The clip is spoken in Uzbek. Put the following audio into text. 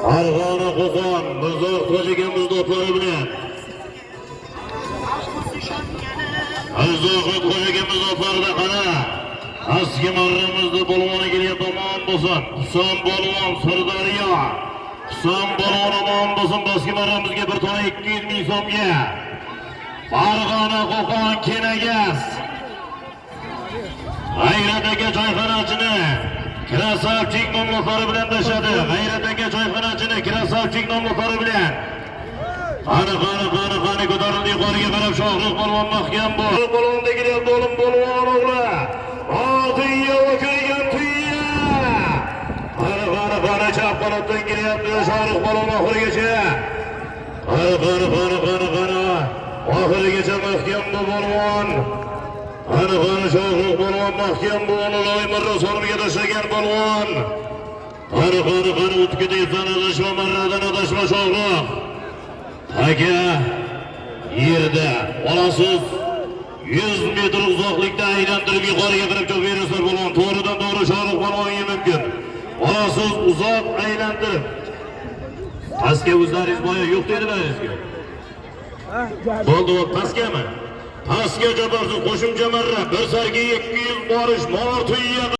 Farg'ona Qo'qon Mirzoq To'jagimiz do'stlari bilan Mirzoq To'jagimiz do'stlarida qara Aski marramizda polvoni kelyapti, omon bo'lsin. Husan polvon Sirdaryo. Husan polvon omon bo'lsin. Aski marramizga bir tona 200 ming so'mga. Farg'ona Qo'qon Kenagas. G'ayrat aka choyxonachini Krasavchik nomlari bilan tashladi. G'ayrat aka choyxonachini Krasavchik nomlari bilan. Qani ko'tarildi yuqoriga qarab Shohruh polvon mahkam bu. Polvonda kelyapti o'g'lim polvon o'g'li. Otiya o'kirgan tuya. Qani chap qanotdan kelyapti Shohruh polvon oxirigacha. Qani oxirigacha mahkam bu polvon. Qani Shohruh polvon mahkam bu Loy Mirrosonga tashlagan polvon. Qani o'tga deysan adashma marradan adashma Shohruh. Aka yerda olasiz 100 metr uzoqlikda aylantirib yuqoriga qarab cho'p berasizlar polvon. To'g'ridan to'g'ri Shohruh polvonga mumkin. Olasiz uzoq aylantirib. Pastga o'zlaringiz boya yo'q dedingizga. Bo'ldi, pastgami? Pastga jabarsiz qo'shimcha marra 1 sarga 200 borish, motor tuya